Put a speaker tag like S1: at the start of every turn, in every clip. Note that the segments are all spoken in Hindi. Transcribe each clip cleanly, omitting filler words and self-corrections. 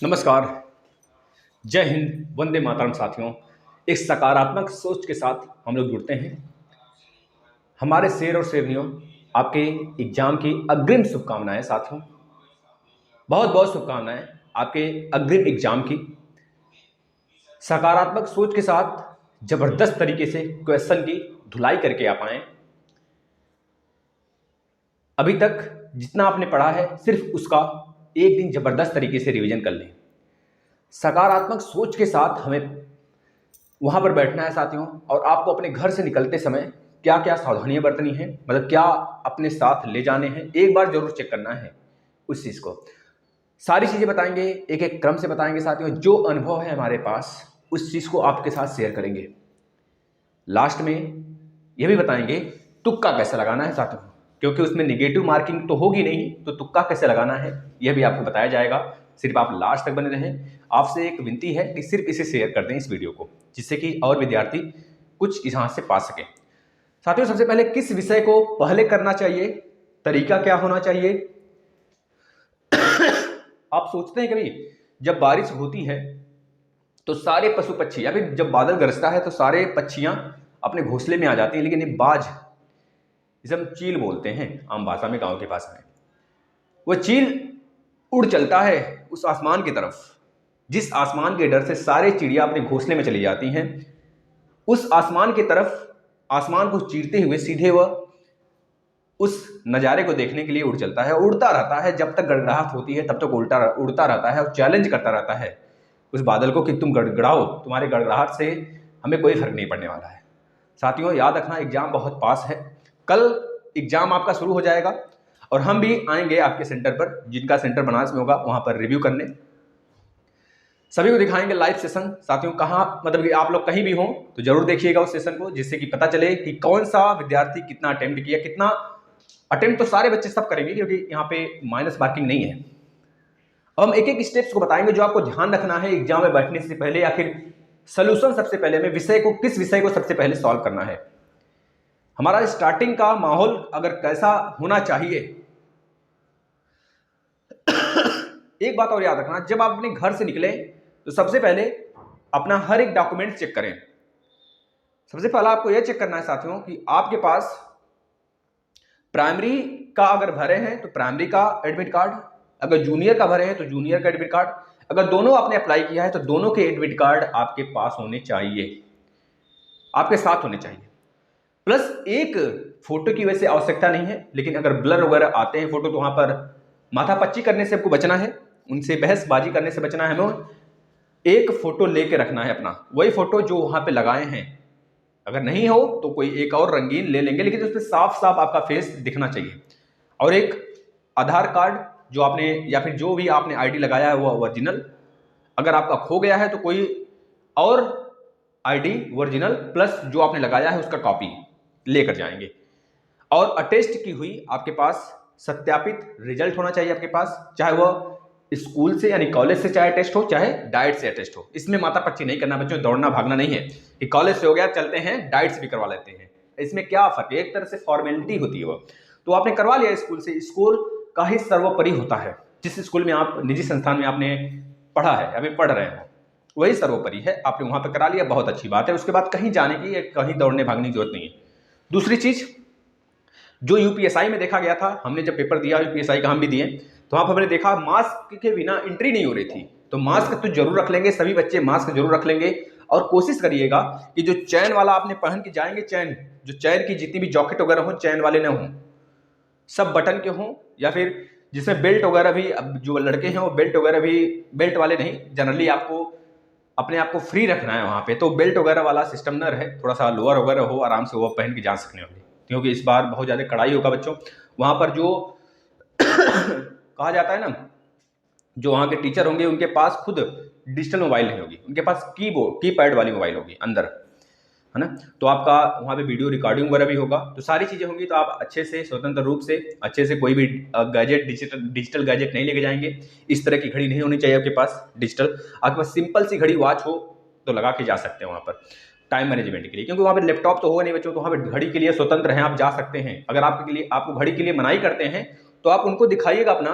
S1: नमस्कार। जय हिंद, वंदे मातरम साथियों। एक सकारात्मक सोच के साथ हम लोग जुड़ते हैं। हमारे शेर और शेरनियों, आपके एग्जाम की अग्रिम शुभकामनाएं साथियों। बहुत बहुत शुभकामनाएं आपके अग्रिम एग्जाम की। सकारात्मक सोच के साथ जबरदस्त तरीके से क्वेश्चन की धुलाई करके आप आए। अभी तक जितना आपने पढ़ा है सिर्फ उसका एक दिन जबरदस्त तरीके से रिवीजन कर लें। सकारात्मक सोच के साथ हमें वहां पर बैठना है साथियों। और आपको अपने घर से निकलते समय क्या क्या सावधानियां बरतनी है, मतलब क्या अपने साथ ले जाने हैं, एक बार जरूर चेक करना है उस चीज को। सारी चीजें बताएंगे, एक एक क्रम से बताएंगे साथियों। जो अनुभव है हमारे पास उस चीज को आपके साथ शेयर करेंगे। लास्ट में यह भी बताएंगे तुक्का कैसे लगाना है साथियों, क्योंकि उसमें निगेटिव मार्किंग तो होगी नहीं, तो तुक्का कैसे लगाना है यह भी आपको बताया जाएगा। सिर्फ आप लास्ट तक बने रहें। आपसे एक विनती है कि सिर्फ इसे शेयर कर दें इस वीडियो को, जिससे कि और विद्यार्थी कुछ यहाँ से पा सके। साथियों, सबसे पहले किस विषय को पहले करना चाहिए, तरीका क्या होना चाहिए। आप सोचते हैं कभी जब बारिश होती है तो सारे पशु पक्षी, या फिर जब बादल गरजता है तो सारे पक्षियां अपने घोंसले में आ जाती हैं, लेकिन ये बाज, जिसे हम चील बोलते हैं आम भाषा में गांव के पास में, वो चील उड़ चलता है उस आसमान की तरफ, जिस आसमान के डर से सारे चिड़िया अपने घोंसले में चली जाती हैं। उस आसमान की तरफ, आसमान को चीरते हुए सीधे वह उस नज़ारे को देखने के लिए उड़ चलता है। उड़ता रहता है, जब तक गड़गड़ाहट होती है तब तक उड़ता रहता है और चैलेंज करता रहता है उस बादल को कि तुम गड़गड़ाओ, तुम्हारे गड़गड़ाहट से हमें कोई फर्क नहीं पड़ने वाला है। साथियों, याद रखना एग्जाम बहुत पास है। कल एग्जाम आपका शुरू हो जाएगा और हम भी आएंगे आपके सेंटर पर, जिनका सेंटर बनारस में होगा, वहां पर रिव्यू करने। सभी को दिखाएंगे लाइव सेशन साथियों। कहाँ, मतलब कि आप लोग कहीं भी हो तो जरूर देखिएगा उस सेशन को, जिससे कि पता चले कि कौन सा विद्यार्थी कितना अटेम्प्ट किया। कितना अटेम्प्ट तो सारे बच्चे सब करेंगे, क्योंकि यहाँ पे माइनस मार्किंग नहीं है। अब हम एक एक स्टेप्स को बताएंगे जो आपको ध्यान रखना है एग्जाम में बैठने से पहले, या फिर सोल्यूशन सबसे पहले में विषय को, किस विषय को सबसे पहले सॉल्व करना है। हमारा स्टार्टिंग का माहौल अगर कैसा होना चाहिए, एक बात और याद रखना, जब आप अपने घर से निकले तो सबसे पहले अपना हर एक डॉक्यूमेंट चेक करें। सबसे पहला आपको यह चेक करना है साथियों कि आपके पास प्राइमरी का अगर भरे हैं तो प्राइमरी का एडमिट कार्ड, अगर जूनियर का भरे हैं तो जूनियर का एडमिट कार्ड, अगर दोनों आपने अप्लाई किया है तो दोनों के एडमिट कार्ड आपके पास होने चाहिए, आपके साथ होने चाहिए। प्लस एक फोटो की वैसे आवश्यकता नहीं है, लेकिन अगर ब्लर वगैरह आते हैं फोटो तो वहां पर माथापच्ची करने से आपको बचना है, उनसे बहसबाजी करने से बचना है। हमें एक फोटो लेके रखना है अपना, वही फोटो जो वहां पे लगाए हैं। अगर नहीं हो तो कोई एक और रंगीन ले लेंगे, लेकिन उसमें साफ साफ आपका फेस दिखना चाहिए। और एक आधार कार्ड जो आपने, या फिर जो भी आपने आईडी लगाया है वो ओरिजिनल। अगर आपका खो गया है तो कोई और आईडी ओरिजिनल प्लस जो आपने लगाया है उसका कॉपी लेकर जाएंगे। और अटेस्ट की हुई आपके पास सत्यापित रिजल्ट होना चाहिए आपके पास, चाहे वह स्कूल से यानी कॉलेज से चाहे टेस्ट हो, चाहे डाइट से टेस्ट हो। इसमें माथापच्ची नहीं करना बच्चों, दौड़ना भागना नहीं है कि कॉलेज से हो गया चलते हैं डाइट से भी करवा लेते हैं। इसमें क्या फर्क है, एक तरह से फॉर्मेलिटी होती है वो। तो आपने करवा लिया स्कूल से, स्कूल का ही सर्वोपरि होता है। जिस स्कूल में आप, निजी संस्थान में आपने पढ़ा है या फिर पढ़ रहे हो, वही सर्वोपरि है। आपने वहां पर करा लिया, बहुत अच्छी बात है। उसके बाद कहीं जाने की, कहीं दौड़ने भागने की जरूरत नहीं है। दूसरी चीज जो यूपीएसआई में देखा गया था, हमने जब पेपर दिया यूपीएसआई का, हम भी दिए, तो वहां पर हमने देखा मास्क के बिना एंट्री नहीं हो रही थी। तो मास्क तो जरूर रख लेंगे, सभी बच्चे मास्क जरूर रख लेंगे। और कोशिश करिएगा कि जो चैन वाला आपने पहन के जाएंगे, चैन, जो चैन की जितनी भी जॉकेट वगैरह हो चैन वाले ना हो, सब बटन के हों, या फिर जिसमें बेल्ट वगैरह भी, अब जो लड़के हैं वो बेल्ट वगैरह भी, बेल्ट वाले नहीं, जनरली आपको अपने आप को फ्री रखना है वहां पे, तो बेल्ट वगैरह वाला सिस्टम न रहे, थोड़ा सा लोअर वगैरह हो, आराम से वो पहन के जा सकने वाले, क्योंकि इस बार बहुत ज़्यादा कड़ाई होगा बच्चों। वहाँ पर जो कहा जाता है ना, जो वहाँ के टीचर होंगे उनके पास खुद डिजिटल मोबाइल नहीं होगी, उनके पास कीबोर्ड, कीपैड वाली मोबाइल होगी अंदर, है ना। तो आपका वहाँ पे वीडियो रिकॉर्डिंग वगैरह भी होगा, तो सारी चीज़ें होंगी। तो आप अच्छे से, स्वतंत्र रूप से, अच्छे से कोई भी गैजेट, डिजिटल गैजेट नहीं लेके जाएंगे। इस तरह की घड़ी नहीं होनी चाहिए आपके पास डिजिटल। आपके पास सिंपल सी घड़ी, वॉच हो तो लगा के जा सकते हैं वहाँ पर टाइम मैनेजमेंट के लिए, क्योंकि वहाँ पे लैपटॉप तो होगा नहीं बच्चों, तो वहाँ पे घड़ी के लिए स्वतंत्र हैं, आप जा सकते हैं। अगर आपके लिए, आपको घड़ी के लिए मनाही करते हैं तो आप उनको दिखाइएगा अपना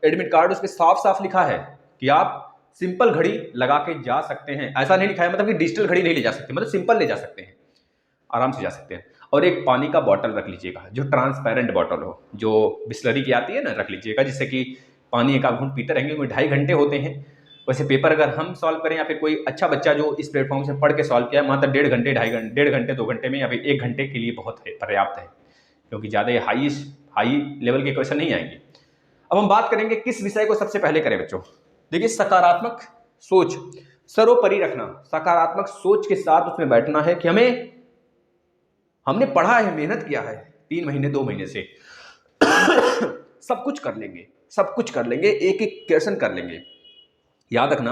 S1: एडमिट कार्ड, उस पर साफ साफ लिखा है कि आप सिंपल घड़ी लगा के जा सकते हैं। ऐसा नहीं लिखा है मतलब कि डिजिटल घड़ी नहीं ले जा सकते, मतलब सिंपल ले जा सकते हैं, आराम से जा सकते हैं। और एक पानी का बॉटल रख लीजिएगा जो ट्रांसपेरेंट बॉटल हो, जो बिस्लरी की आती है ना, रख लीजिएगा, जिससे कि पानी एक आध घूंट पीते रहेंगे। वो 2.5 घंटे होते हैं। वैसे पेपर अगर हम सॉल्व करें या फिर कोई अच्छा बच्चा जो इस प्लेटफॉर्म से पढ़ के सॉल्व किया है, मात्र 1.5 घंटे, 1.5 घंटे 2 घंटे में या फिर 1 घंटे के लिए बहुत है, पर्याप्त है, क्योंकि ज़्यादा हाई लेवल के क्वेश्चन नहीं आएंगे। अब हम बात करेंगे किस विषय को सबसे पहले करें बच्चों। देखिए, सकारात्मक सोच सर्वोपरि रखना, सकारात्मक सोच के साथ उसमें बैठना है कि हमने पढ़ा है, मेहनत किया है 3 महीने 2 महीने से सब कुछ कर लेंगे, सब कुछ कर लेंगे, एक एक क्वेश्चन कर लेंगे। याद रखना,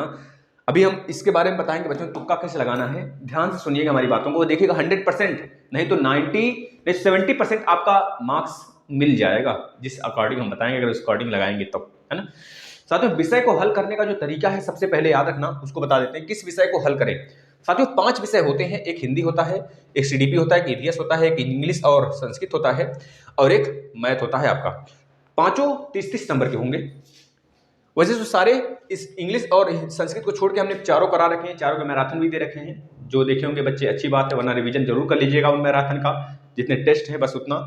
S1: अभी हम इसके बारे में बताएंगे बच्चों, तुक्का कैसे लगाना है। ध्यान से सुनिएगा हमारी बातों को, देखिएगा 100% नहीं तो 70% आपका मार्क्स मिल जाएगा, जिस अकॉर्डिंग हम बताएंगे, अगर उस अकॉर्डिंग लगाएंगे तो, है ना। साथियों, विषय को हल करने का जो तरीका है सबसे पहले याद रखना, उसको बता देते हैं किस विषय को हल करें। साथियों, 5 विषय होते हैं, एक हिंदी होता है, एक सीडीपी होता है, एक ईवीएस होता है, एक इंग्लिश और संस्कृत होता है, और एक मैथ होता है आपका। पांचों 30-30 नंबर के होंगे। वैसे तो सारे इस इंग्लिश और संस्कृत को छोड़ के हमने चारों करा रखे हैं, चारों के मैराथन भी दे रखे हैं। जो देखे होंगे बच्चे, अच्छी बात है, वरना रिवीजन जरूर कर लीजिएगा उन मैराथन का, जितने टेस्ट है बस उतना।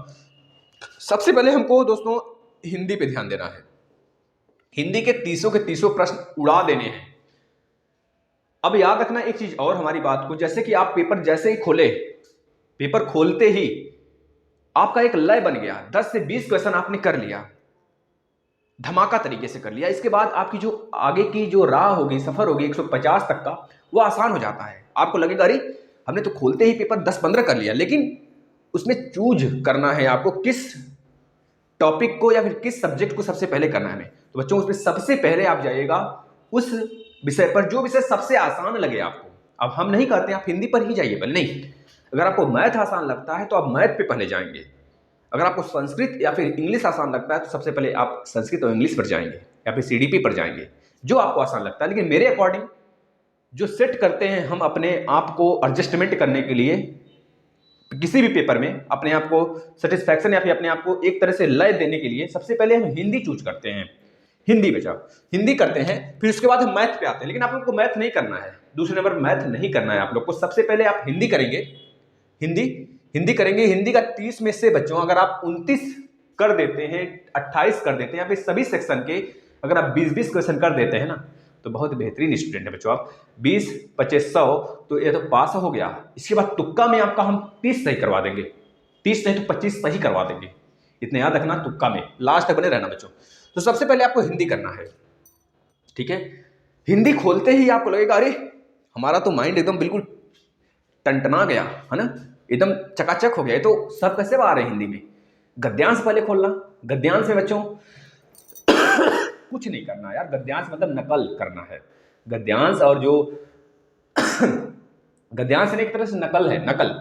S1: सबसे पहले हमको दोस्तों हिंदी पे ध्यान देना है। हिंदी के 30 के 30 प्रश्न उड़ा देने हैं। अब याद रखना एक चीज और हमारी बात को, जैसे कि आप पेपर जैसे ही खोले, पेपर खोलते ही आपका एक लय बन गया, 10 से 20 क्वेश्चन आपने कर लिया, धमाका तरीके से कर लिया। इसके बाद आपकी जो आगे की जो राह होगी, सफर होगी 150 तक का, वो आसान हो जाता है। आपको लगेगा अरे हमने तो खोलते ही पेपर 10-15 कर लिया, लेकिन उसमें चूज करना है आपको किस टॉपिक को या फिर किस सब्जेक्ट को सबसे पहले करना है हमें। तो बच्चों, उसमें सबसे पहले आप जाइएगा उस विषय पर जो विषय सबसे आसान लगे आपको। अब हम नहीं कहते आप हिंदी पर ही जाइए पहले, नहीं। अगर आपको मैथ आसान लगता है तो आप मैथ पे पहले जाएंगे। अगर आपको संस्कृत या फिर इंग्लिश आसान लगता है तो सबसे पहले आप संस्कृत और इंग्लिश पर जाएंगे या फिर सीडीपी पर जाएंगे, जो आपको आसान लगता है। लेकिन मेरे अकॉर्डिंग जो सेट करते हैं हम अपने आप को एडजस्टमेंट करने के लिए, किसी भी पेपर में अपने आप को सेटिस्फैक्शन या फिर अपने आप को एक तरह से लय देने के लिए, सबसे पहले हम हिंदी चूज करते हैं। हिंदी बचा, हिंदी करते हैं, फिर उसके बाद हम मैथ पे आते हैं। लेकिन आप लोग को मैथ नहीं करना है, दूसरे नंबर मैथ नहीं करना है आप लोग को। सबसे पहले आप हिंदी करेंगे, हिंदी करेंगे। हिंदी का 30 में से बच्चों अगर आप 29 कर देते हैं, 28 कर देते हैं, या फिर सभी सेक्शन के अगर आप 20-20 क्वेश्चन कर देते हैं ना, तो बहुत बेहतरीन स्टूडेंट है बच्चों आप। 20, 25, 100, तो ये तो पास हो गया। इसके बाद तुक्का में आपका हम 30 सही करवा देंगे, 30 नहीं तो 25 सही करवा देंगे। इतने याद रखना, तुक्का में लास्ट तक बने रहना बच्चों। तो सबसे पहले आपको हिंदी करना है, ठीक है। हिंदी खोलते ही आपको लगेगा अरे हमारा तो माइंड एकदम बिल्कुल टनटना गया, है ना, एकदम चकाचक हो गया। तो सब कैसे आ रहे हैं हिंदी में। गद्यांश पहले खोलना। गद्यांश में बच्चों कुछ नहीं करना यार, गद्यांश मतलब नकल करना है। गद्यांश और जो गद्यांश एक तरह से नकल है, नकल।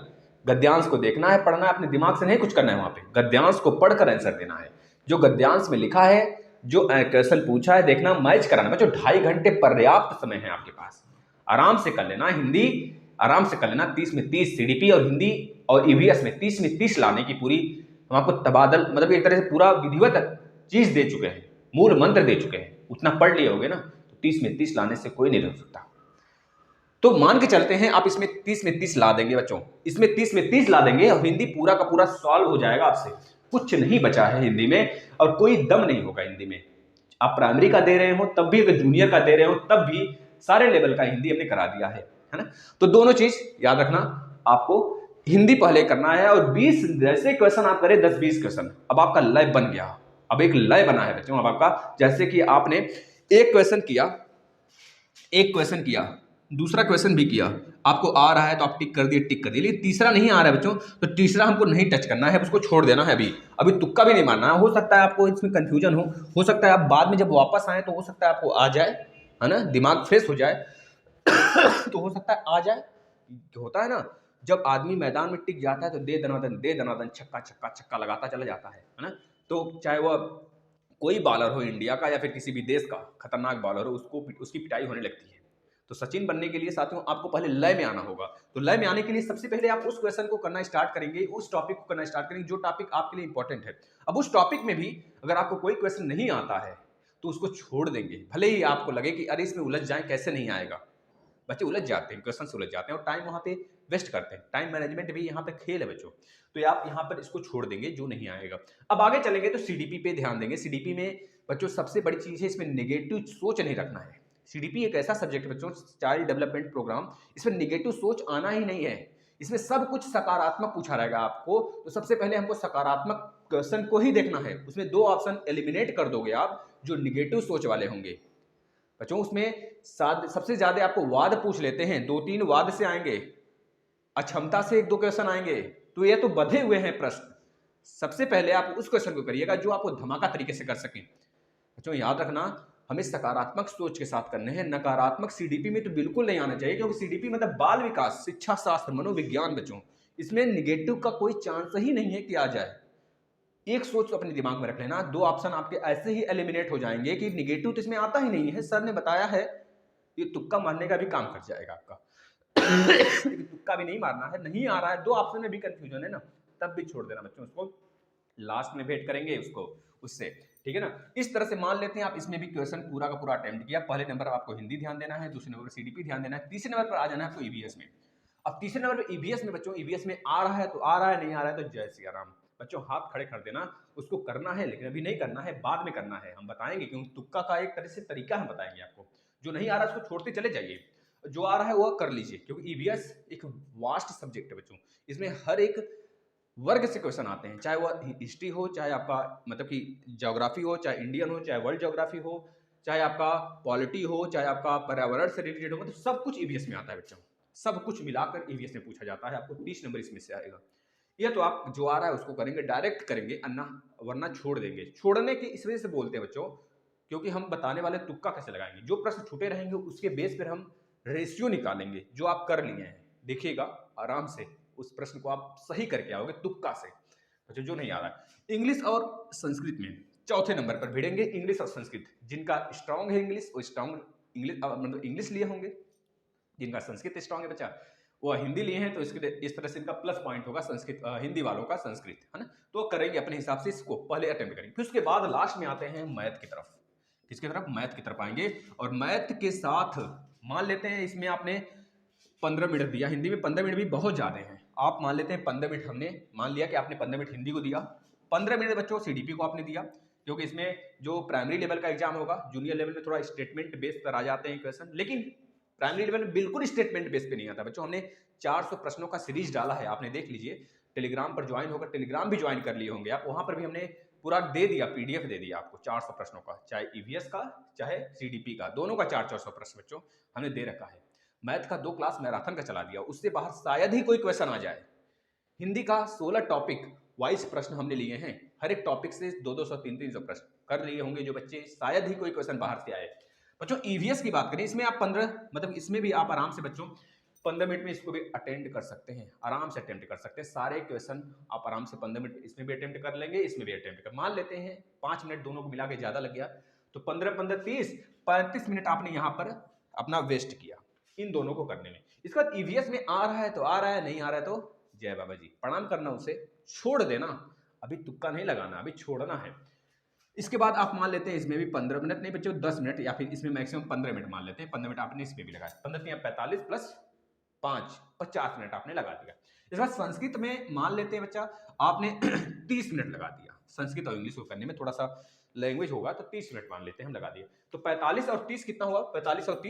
S1: गद्यांश को देखना है, पढ़ना है, अपने दिमाग से नहीं कुछ करना है। वहां पे गद्यांश को पढ़कर आंसर देना है। जो गद्यांश में लिखा है, जो क्वेश्चन पूछा है, देखना, मैच कराना। बच्चों 2.5 घंटे पर्याप्त समय है आपके पास, आराम से कर लेना। हिंदी आराम से कर लेना, 30 में 30 सीडीपी और हिंदी और ईवीएस में 30 में 30 लाने की पूरी हम आपको तबादल, मतलब एक तरह से पूरा विधिवत चीज दे चुके हैं, मूल मंत्र दे चुके हैं। उतना पढ़ लिए होगे ना, तो 30 में 30 लाने से कोई नहीं रोक सकता। तो मान के चलते हैं आप इसमें 30 में 30 ला देंगे बच्चों, इसमें 30 में 30 ला देंगे और हिंदी पूरा का पूरा सॉल्व हो जाएगा आपसे। कुछ नहीं बचा है हिंदी में, और कोई दम नहीं होगा हिंदी में। आप प्राइमरी का दे रहे हो तब भी, अगर जूनियर का दे रहे हो तब भी, सारे लेवल का हिंदी हमने करा दिया है ना। तो दोनों चीज याद रखना, आपको हिंदी पहले करना है। और 20 जैसे क्वेश्चन आप करें, 10-20 क्वेश्चन, अब आपका लय बन गया। अब एक लय बना है बच्चों अब आपका। जैसे कि आपने एक क्वेश्चन किया, दूसरा क्वेश्चन भी किया, आपको आ रहा है तो आप टिक कर दिए, लेकिन तीसरा नहीं आ रहा है बच्चों, तो तीसरा हमको नहीं टच करना है, उसको छोड़ देना है। अभी तुक्का भी नहीं मारना है। हो सकता है आपको इसमें कंफ्यूजन हो सकता है आप बाद में जब वापस आए तो हो सकता है आपको आ जाए, है ना, दिमाग फ्रेश हो जाए तो हो सकता है आ जाए। होता है ना, जब आदमी मैदान में टिक जाता है तो दे दनादन छक्का लगाता चला जाता है ना। तो चाहे वह कोई बॉलर हो इंडिया का या फिर किसी भी देश का खतरनाक बॉलर हो, उसकी पिटाई होने लगती है। तो सचिन बनने के लिए साथियों आपको पहले लय में आना होगा। तो लय में आने के लिए सबसे पहले आप उस क्वेश्चन को करना स्टार्ट करेंगे, उस टॉपिक को करना स्टार्ट करेंगे जो टॉपिक आपके लिए इंपॉर्टेंट है। अब उस टॉपिक में भी अगर आपको कोई क्वेश्चन नहीं आता है तो उसको छोड़ देंगे, भले ही आपको लगे कि अरे इसमें उलझ जाए, कैसे नहीं आएगा। बच्चे उलझ जाते हैं, क्वेश्चन से उलझ जाते हैं और टाइम वहाँ पे वेस्ट करते हैं। टाइम मैनेजमेंट भी यहाँ पे खेल है बच्चों। तो आप यहाँ पर इसको छोड़ देंगे जो नहीं आएगा। अब आगे चलेंगे तो सीडीपी पे ध्यान देंगे। सीडीपी में बच्चों सबसे बड़ी चीज़ है, इसमें नेगेटिव सोच नहीं रखना है। सीडीपी एक ऐसा सब्जेक्ट है बच्चों, चाइल्ड डेवलपमेंट प्रोग्राम, इसमें नेगेटिव सोच आना ही नहीं है। इसमें सब कुछ सकारात्मक पूछा रहेगा आपको। तो सबसे पहले हमको सकारात्मक क्वेश्चन को ही देखना है। उसमें 2 ऑप्शन एलिमिनेट कर दोगे आप जो नेगेटिव सोच वाले होंगे बच्चों। उसमें सबसे ज्यादा आपको वाद पूछ लेते हैं, 2-3 वाद से आएंगे, अक्षमता से 1-2 क्वेश्चन आएंगे। तो ये तो बधे हुए हैं प्रश्न। सबसे पहले आप उस क्वेश्चन को करिएगा जो आपको धमाका तरीके से कर सकें। बच्चों याद रखना, हमें सकारात्मक सोच के साथ करने हैं। नकारात्मक सीडीपी में तो बिल्कुल नहीं आना चाहिए, क्योंकि सीडीपी मतलब बाल विकास, शिक्षा शास्त्र, मनोविज्ञान बच्चों, इसमें निगेटिव का कोई चांस ही नहीं है कि आ जाए। एक सोच अपने दिमाग में रख लेना, 2 ऑप्शन आपके ऐसे ही एलिमिनेट हो जाएंगे कि निगेटिव तो इसमें आता ही नहीं है। सर ने बताया है, ये तुक्का मारने का भी काम कर जाएगा आपका। लेकिन तुक्का भी नहीं मारना है, नहीं आ रहा है, 2 ऑप्शन में भी कंफ्यूजन है ना, तब भी छोड़ देना बच्चों। उसको लास्ट में भेंट करेंगे उसको उससे, ठीक है ना। इस तरह से मान लेते हैं आप इसमें भी क्वेश्चन पूरा का पूरा अटेम्प्ट किया। पहले नंबर आपको हिंदी ध्यान देना है, दूसरे नंबर पर सीडीपी ध्यान देना है, तीसरे नंबर पर आ जाना है आपको ईवीएस में। अब तीसरे नंबर पर ईवीएस में बच्चों, ईवीएस में आ रहा है तो आ रहा है, नहीं आ रहा है तो जय सिया राम। बच्चों हाथ खड़े कर देना, उसको करना है, लेकिन अभी नहीं करना है, बाद में करना है। हम बताएंगे क्यों, तुक्का का एक तरह से तरीका हम बताएंगे आपको। जो नहीं आ रहा है उसको छोड़ते चले जाइए, जो आ रहा है वो कर लीजिए, क्योंकि ईवीएस एक वास्ट सब्जेक्ट है बच्चों। इसमें हर एक वर्ग से क्वेश्चन आते हैं, चाहे वो हिस्ट्री हो, चाहे आपका मतलब कि ज्योग्राफी हो, चाहे इंडियन हो, चाहे वर्ल्ड ज्योग्राफी हो, चाहे आपका पॉलिटी हो, चाहे आपका पर्यावरण से रिलेटेड हो, मतलब सब कुछ ईवीएस में आता है बच्चों। सब कुछ मिलाकर ईवीएस में पूछा जाता है। आपको 30 नंबर इसमें से आएगा। ये तो आप जो आ रहा है उसको करेंगे, डायरेक्ट करेंगे, अन्ना वरना छोड़ देंगे। छोड़ने की इस वजह से बोलते हैं बच्चों, क्योंकि हम बताने वाले तुक्का कैसे लगाएंगे। जो प्रश्न छूटे रहेंगे उसके बेस पर हम रेशियो निकालेंगे, जो आप कर लिए हैं। देखिएगा आराम से उस प्रश्न को आप सही करके आओगे तुक्का से। अच्छा जो नहीं आ रहा है, इंग्लिश और संस्कृत में चौथे नंबर पर भिड़ेंगे। इंग्लिश और संस्कृत, जिनका स्ट्रांग है इंग्लिश वो स्ट्रांग इंग्लिश मतलब इंग्लिश लिए होंगे, जिनका संस्कृत स्ट्रांग है बच्चा वो हिंदी लिए हैं, तो इसके इस तरह से इनका प्लस पॉइंट होगा संस्कृत, हिंदी वालों का संस्कृत, है ना। तो करेंगे अपने हिसाब से, इसको पहले अटेम्प्ट करेंगे। फिर उसके बाद लास्ट में आते हैं मैथ की तरफ। किसकी तरफ, मैथ की तरफ आएंगे। और मैथ के साथ मान लेते हैं इसमें आपने 15 मिनट दिया, हिंदी में 15 मिनट भी बहुत ज्यादा है। आप मान लेते हैं 15 मिनट, हमने मान लिया कि आपने 15 मिनट हिंदी को दिया, 15 मिनट बच्चों सीडीपी को आपने दिया। क्योंकि इसमें जो प्राइमरी लेवल का एग्जाम होगा, जूनियर लेवल में थोड़ा स्टेटमेंट बेस पर आ जाते हैं क्वेश्चन, लेकिन प्राइमरी लेवल में बिल्कुल स्टेटमेंट बेस पे नहीं आता बच्चों। हमने 400 प्रश्नों का सीरीज डाला है, आपने देख लीजिए, टेलीग्राम पर ज्वाइन होकर, टेलीग्राम भी ज्वाइन कर लिए होंगे आप, वहां पर भी हमने पूरा दे दिया, पीडीएफ दे दिया आपको 400 प्रश्नों का, चाहे ईवीएस का चाहे सीडीपी का, दोनों का 400 प्रश्न बच्चों हमने दे रखा है। मैथ का 2 क्लास मैराथन का चला दिया, उससे बाहर शायद ही कोई क्वेश्चन आ जाए। हिंदी का 16 टॉपिक वाइज प्रश्न हमने लिए हैं, हर एक टॉपिक से 200-200 300-300 प्रश्न कर लिए होंगे जो बच्चे, शायद ही कोई क्वेश्चन बाहर से आए। बच्चों ईवीएस की बात करें, इसमें आप 15 मतलब इसमें भी आप आराम से बच्चों 15 मिनट में इसको भी अटेंड कर सकते हैं, आराम से अटेम्प्ट कर सकते हैं सारे क्वेश्चन। आप आराम से 15 मिनट इसमें भी अटेम्प्ट कर लेंगे, इसमें भी अटेम्प्ट कर, मान लेते हैं 5 मिनट दोनों को मिला के ज्यादा लग गया, तो 15-15 30 35 मिनट आपने यहाँ पर अपना वेस्ट किया इन दोनों को करने में। इसके बाद ईवीएस में आ रहा है तो आ रहा है, नहीं आ रहा है तो जय बाबा जी, प्रणाम करना, उसे छोड़ देना, अभी तुक्का नहीं लगाना, अभी छोड़ना है। इसके बाद आप मान लेते हैं इसमें भी 15 मिनट नहीं बच्चों 10 मिनट, या फिर इसमें मैक्सिमम 15 मिनट मान लेते हैं, 15 मिनट आपने इसमें भी लगाया, 15 45 प्लस 5 50 मिनट आपने लगा दिया। इसके बाद संस्कृत में मान लेते हैं बच्चा आपने 30 मिनट लगा दिया, संस्कृत और इंग्लिश को करने में थोड़ा सा लैंग्वेज होगा तो 30 मिनट मान लेते हैं हम लगा दिए। तो 45 और 30 कितना हुआ, 45 और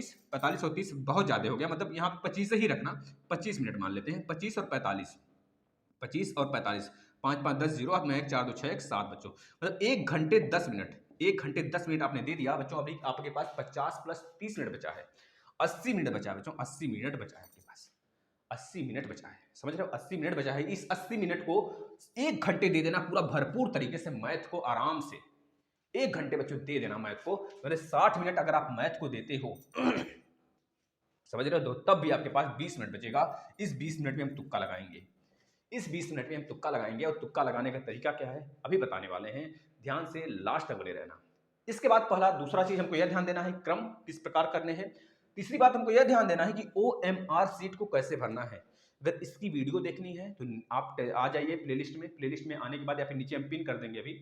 S1: 30 बहुत ज्यादा हो गया, मतलब यहाँ 25 से ही रखना, 25 मिनट मान लेते हैं, 25 और 45, 25 और 45, 5 5 10 0, अब मैं 1 4 2 6 1 7 बच्चों, मतलब 1 घंटे 10 मिनट, 1 घंटे 10 मिनट आपने दे दिया बच्चों। अभी आपके पास 50 प्लस 30 मिनट बचा है, 80 मिनट बचा है बच्चों, 80 मिनट बचा है आपके पास, 80 मिनट बचा है, समझ रहे हो, 80 मिनट बचा है। इस 80 मिनट को 1 घंटे दे देना पूरा भरपूर तरीके से मैथ को, आराम से 1 घंटे बच्चों दे देना मैथ को, मतलब 60 मिनट अगर आप मैथ को देते हो समझ रहे हो, तो तब भी आपके पास 20 मिनट बचेगा। इस 20 मिनट में हम तुक्का लगाएंगे, इस 20 मिनट में हम तुक्का लगाएंगे, और तुक्का लगाने का तरीका क्या है अभी बताने वाले हैं, ध्यान से लास्ट तक बने रहना। इसके बाद पहला दूसरा चीज हमको यह ध्यान देना है, क्रम किस प्रकार करने हैं। तीसरी बात हमको यह ध्यान देना है कि OMR सीट को कैसे भरना है। अगर इसकी वीडियो देखनी है तो आप आ जाइए प्लेलिस्ट में, प्लेलिस्ट में आने के बाद या फिर नीचे हम पिन कर देंगे अभी,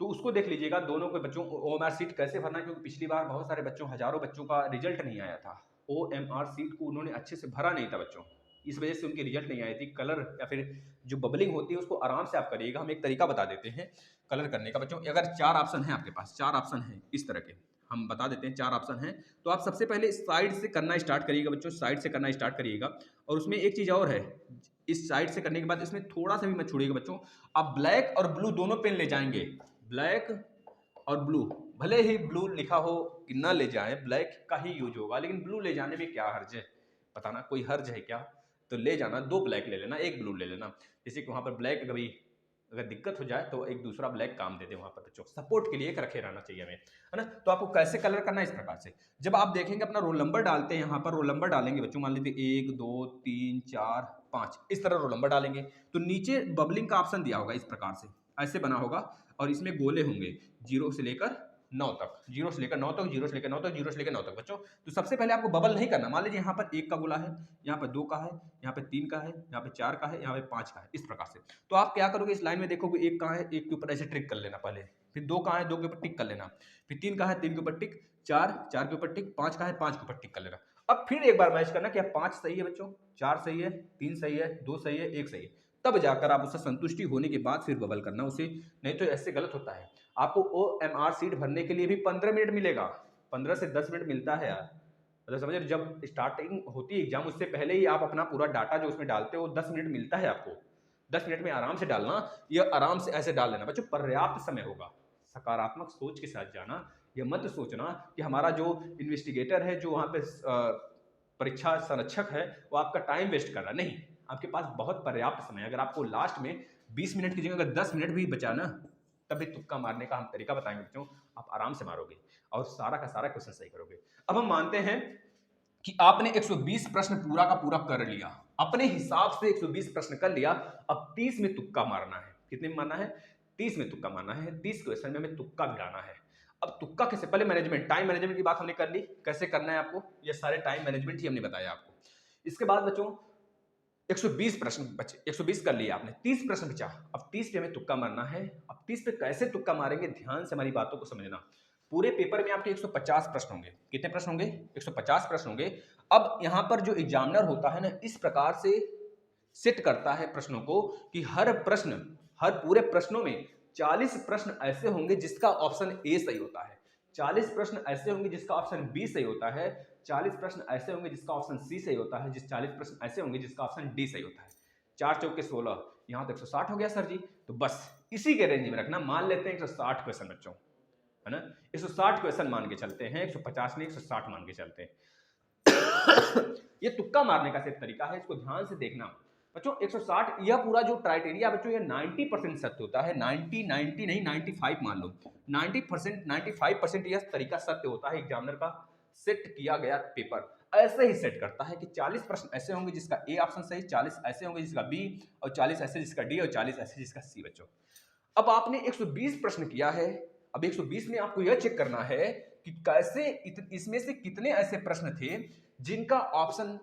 S1: तो उसको देख लीजिएगा दोनों के बच्चों OMR सीट कैसे भरना है, क्योंकि पिछली बार बहुत सारे बच्चों, हजारों बच्चों का रिजल्ट नहीं आया था। OMR सीट को उन्होंने अच्छे से भरा नहीं था बच्चों, इस वजह से उनकी रिजल्ट नहीं आई थी। कलर या फिर जो बबलिंग होती है उसको आराम से आप करिएगा। हम एक तरीका बता देते हैं कलर करने का बच्चों। अगर 4 ऑप्शन है आपके पास, 4 ऑप्शन है इस तरह के, हम बता देते हैं 4 ऑप्शन हैं, तो आप सबसे पहले साइड से करना स्टार्ट करिएगा बच्चों, साइड से करना स्टार्ट करिएगा। और उसमें एक चीज़ और है, इस साइड से करने के बाद इसमें थोड़ा सा भी मत छोड़िएगा बच्चों। आप ब्लैक और ब्लू दोनों पेन ले जाएंगे, ब्लैक और ब्लू, भले ही ब्लू लिखा हो कि ना ले जाएं, ब्लैक का ही यूज होगा, लेकिन ब्लू ले जाने में क्या हर्ज है, बताना कोई हर्ज है क्या? तो ले जाना, 2 ब्लैक ले लेना, 1 ब्लू ले लेना। जैसे कि वहाँ पर ब्लैक कभी अगर दिक्कत हो जाए तो एक दूसरा ब्लैक काम दे दे वहाँ पर बच्चों, सपोर्ट के लिए एक रखे रहना चाहिए हमें, है ना। तो आपको कैसे कलर करना है इस प्रकार से, जब आप देखेंगे अपना रोल नंबर डालते हैं, यहाँ पर रोल नंबर डालेंगे बच्चों, मान लीजिए 1 2 3 4 5 इस तरह रोल नंबर डालेंगे, तो नीचे बबलिंग का ऑप्शन दिया होगा इस प्रकार से, ऐसे बना होगा, और इसमें गोले होंगे 0 से लेकर 9 तक, 0 से लेकर 9 तक, 0 से लेकर 9 तक, 0 से लेकर 9 तक बच्चों। तो सबसे पहले आपको बबल नहीं करना, मान लीजिए यहाँ पर 1 का गोला है, यहाँ पर 2 का है, यहाँ पे 3 का है, यहाँ पे 4 का है, यहाँ पे 5 का है, इस प्रकार से। तो आप क्या करोगे, इस लाइन में देखोगे 1 कहाँ है, 1 के ऊपर ऐसे ट्रिक कर लेना पहले, फिर 2 कहाँ है, 2 के ऊपर टिक कर लेना, फिर 3 कहाँ है, 3 के ऊपर टिक, 4 4 के ऊपर टिक, 5 कहाँ है, 5 के ऊपर टिक कर लेना। अब फिर एक बार मैच करना, क्या 5 सही है बच्चों, 4 सही है, 3 सही है, 2 सही है, 1 सही है, तब जाकर आप उससे संतुष्टि होने के बाद फिर बबल करना उसे, नहीं तो ऐसे गलत होता है। आपको OMR सीट भरने के लिए भी 15 मिनट मिलेगा, 15 से 10 मिनट मिलता है यार, मतलब समझ रहे, जब स्टार्टिंग होती है एग्जाम उससे पहले ही आप अपना पूरा डाटा जो उसमें डालते हो 10 मिनट मिलता है आपको, 10 मिनट में आराम से डालना, यह आराम से ऐसे डाल लेना बच्चों, पर्याप्त समय होगा। सकारात्मक सोच के साथ जाना, यह मत सोचना कि हमारा जो इन्वेस्टिगेटर है, जो वहाँ पे परीक्षा संरक्षक है, वो आपका टाइम वेस्ट कर रहा है, नहीं, आपके पास बहुत पर्याप्त समय है। अगर आपको लास्ट में 20 मिनट की जगह अगर 10 मिनट भी बचा ना, तब भी तुक्का मारने का हम तरीका बताएंगे बच्चों, आप आराम से मारोगे और सारा का सारा क्वेश्चन सही करोगे। अब हम मानते हैं कि आपने 120 प्रश्न पूरा का पूरा कर लिया, अपने हिसाब से 120 प्रश्न कर लिया, अब 30 में तुक्का मारना है। कितने में मारना है? 30 में तुक्का मारना है, 30 क्वेश्चन में हमें तुक्का भिड़ाना है। अब तुक्का कैसे, पहले मैनेजमेंट, टाइम मैनेजमेंट की बात हमने कर ली, कैसे करना है आपको, ये सारे टाइम मैनेजमेंट ही हमने बताया आपको। इसके बाद बच्चों 120 प्रश्न बचे, 120 कर लिए आपने, 30 प्रश्न बचा, अब 30 पे हमें तुक्का मारना है। अब 30 पे कैसे तुक्का मारेंगे, ध्यान से हमारी बातों को समझना। पूरे पेपर में आपके 150 प्रश्न होंगे, कितने प्रश्न होंगे, 150 प्रश्न होंगे। अब यहां पर जो एग्जामिनर होता है ना, इस प्रकार से सेट करता है प्रश्नों को कि हर प्रश्न, हर पूरे प्रश्नों में 40 प्रश्न ऐसे होंगे जिसका ऑप्शन ए सही होता है, 40 प्रश्न ऐसे होंगे जिसका ऑप्शन बी सही होता है, 40 प्रश्न ऐसे होंगे जिसका ऑप्शन सी सही होता है, 40 प्रश्न ऐसे होंगे जिसका ऑप्शन डी सही होता है। 4 चौके 16, यहाँ तो 160 हो गया सर जी। तो बस इसी के रेंज में रखना, मान लेते हैं 160 क्वेश्चन बच्चों, है ना, 160 क्वेश्चन मान के चलते हैं, 150 नहीं 160 मान के चलते हैं। ये तुक्का मारने का सिर्फ तरीका है, इसको ध्यान से देखना बच्चों। 160 यह पूरा जो क्राइटेरिया बच्चों, ये 90% सत्य होता है, 90 नहीं 95 मान लो, 90% 95% यह तरीका सत्य होता है। एग्जामिनर का सेट किया गया पेपर ऐसे ही सेट करता है कि 40 प्रश्न ऐसे होंगे जिसका ए ऑप्शन सही, 40 ऐसे होंगे जिसका बी, और 40 ऐसे जिसका डी, और 40 ऐसे जिसका सी बच्चों। अब आपने 120 प्रश्न किया है, अब 120 में आपको यह चेक करना है कि कैसे इसमें से कितने ऐसे प्रश्न थे जिनका ऑप्शन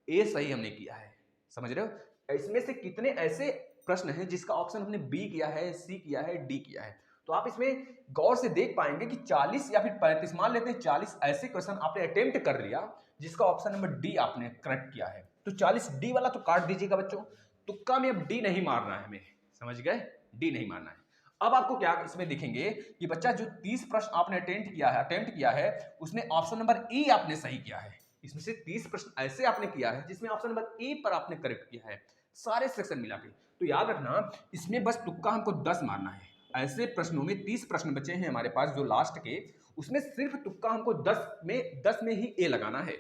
S1: ए सही हमने किया है, समझ रहे हो, इसमें से कितने ऐसे प्रश्न हैं जिसका ऑप्शन हमने बी किया है, सी किया है, डी किया है। तो आप इसमें गौर से देख पाएंगे कि 40 या फिर 35, मान लेते हैं 40 ऐसे क्वेश्चन आपने अटेम्प्ट कर लिया जिसका ऑप्शन नंबर डी आपने करेक्ट किया है, तो 40 डी वाला तो काट दीजिएगा बच्चों, तुक्का में अब डी नहीं मारना है हमें, समझ गए, डी नहीं मारना है। अब आपको क्या इसमें दिखेंगे कि बच्चा जो 30 प्रश्न आपने अटेम्प्ट किया है उसमें ऑप्शन नंबर ई आपने सही किया है, इसमें से 30 प्रश्न ऐसे आपने किया है जिसमें ऑप्शन नंबर ए पर आपने करेक्ट किया है, सारे सेक्शन मिला के। तो याद रखना इसमें बस तुक्का हमको 10 मारना है। ऐसे प्रश्नों में 30 प्रश्न बचे हैं हमारे पास जो लास्ट के, उसमें सिर्फ तुक्का हमको 10 में ही ए लगाना है,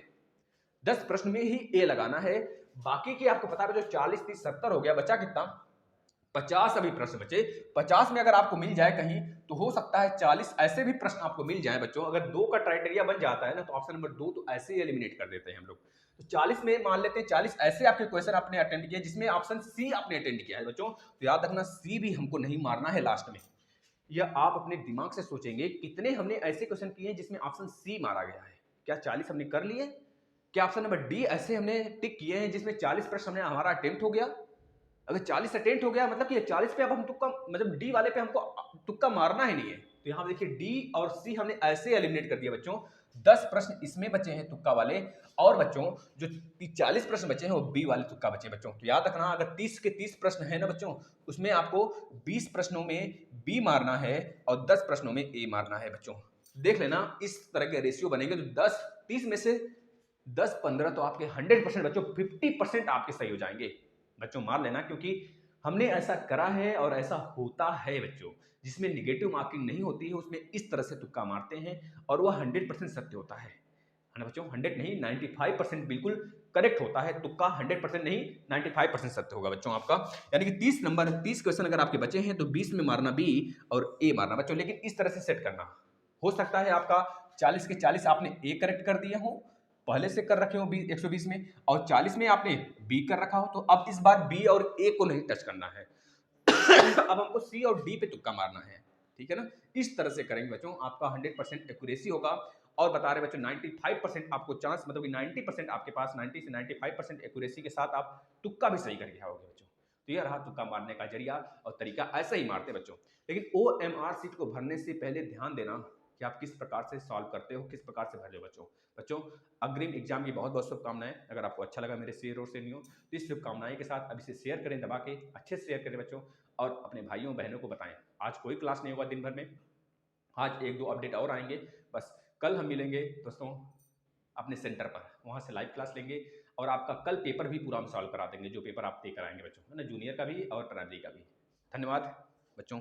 S1: 10 प्रश्न में ही ए लगाना है। बाकी की आपको पता है जो 40 30 70 हो गया, बचा कितना, 50 अभी प्रश्न बचे। 50 में अगर आपको मिल जाए कहीं तो हो सकता है 40 ऐसे भी प्रश्न आपको मिल जाए बच्चों। अगर 2 का क्राइटेरिया बन जाता है ना तो ऑप्शन नंबर 2 तो ऐसे ही एलिमिनेट कर देते हैं हम लोग। तो 40 में मान लेते हैं 40 ऐसे आपके क्वेश्चन आपने अटेंड किया जिसमें ऑप्शन सी आपने अटेंड किया है बच्चों, तो याद रखना सी भी हमको नहीं मारना है लास्ट में। यह आप अपने दिमाग से सोचेंगे कितने हमने ऐसे क्वेश्चन किए हैं जिसमें ऑप्शन सी मारा गया है, क्या 40 हमने कर लिए? क्या ऑप्शन नंबर डी ऐसे हमने टिक किए हैं जिसमें 40 प्रश्न हमने हमारा अटेम्प्ट हो गया? अगर 40 अटेम्प्ट हो गया मतलब कि 40 पे अब हम तुक्का, मतलब डी वाले पे हमको तुक्का मारना ही नहीं है। तो यहाँ देखिए डी और सी हमने ऐसे एलिमिनेट कर दिया बच्चों। 10 प्रश्न इसमें बचे हैं तुक्का वाले, और बच्चों जो 40 प्रश्न बचे हैं वो बी वाले तुक्का बचे बच्चों। तो याद रखना, अगर 30 के 30 प्रश्न है ना बच्चों, उसमें आपको 20 प्रश्नों में बी मारना है और 10 प्रश्नों में ए मारना है बच्चों। देख लेना इस तरह के रेशियो बनेंगे तो 10-30 में से 10-15 तो आपके 100% बच्चों, 50% आपके सही हो जाएंगे बच्चों, मार लेना, क्योंकि हमने ऐसा करा है और ऐसा होता है बच्चों। जिसमें निगेटिव मार्किंग नहीं होती है उसमें इस तरह से तुक्का मारते हैं और वह 100% सत्य होता है ना बच्चों। 100 नहीं, 95% बिल्कुल करेक्ट होता है तुक्का। 100% नहीं, 95% सत्य होगा बच्चों आपका। यानी कि 30 क्वेश्चन अगर आपके बचे हैं तो 20 में मारना बी और ए मारना बच्चों। लेकिन इस तरह से सेट करना, हो सकता है आपका 40 के 40 आपने ए करेक्ट कर दिया हो, पहले से कर रखे हो 120 में, और 40 में आपने बी कर रखा हो, तो अब इस बार बी और ए को नहीं टच करना है। अब हमको सी और डी पे तुक्का मारना है, ठीक है ना। इस तरह से करेंगे बच्चों, आपका 100% एक्यूरेसी होगा। और बता रहे बच्चों 95% आपको चांस, मतलब कि 90% आपके पास, 90 से 95% एक्यूरेसी के साथ आप तुक्का भी सही करके आओगे बच्चों। तो यह रहा तुक्का मारने का जरिया और तरीका, ऐसा ही मारते बच्चों। लेकिन OMR सीट को भरने से पहले ध्यान देना कि आप किस प्रकार से सॉल्व करते हो, किस प्रकार से भर रहे हो बच्चों। बच्चों अग्रिम एग्जाम की बहुत बहुत शुभकामनाएं। अगर आपको अच्छा लगा मेरे शेयर और से नहीं हो तो इस शुभकामनाएं के साथ अब इसे शेयर करें, दबा के अच्छे से शेयर करें बच्चों, और अपने भाइयों बहनों को बताएं। आज कोई क्लास नहीं होगा दिन भर में, आज 1-2 अपडेट और आएंगे बस। कल हम मिलेंगे दोस्तों अपने सेंटर पर, वहाँ से लाइव क्लास लेंगे और आपका कल पेपर भी पूरा हम सॉल्व करा देंगे, जो पेपर आप दे कराएंगे बच्चों, है ना, जूनियर का भी और प्राइमरी का भी। धन्यवाद बच्चों।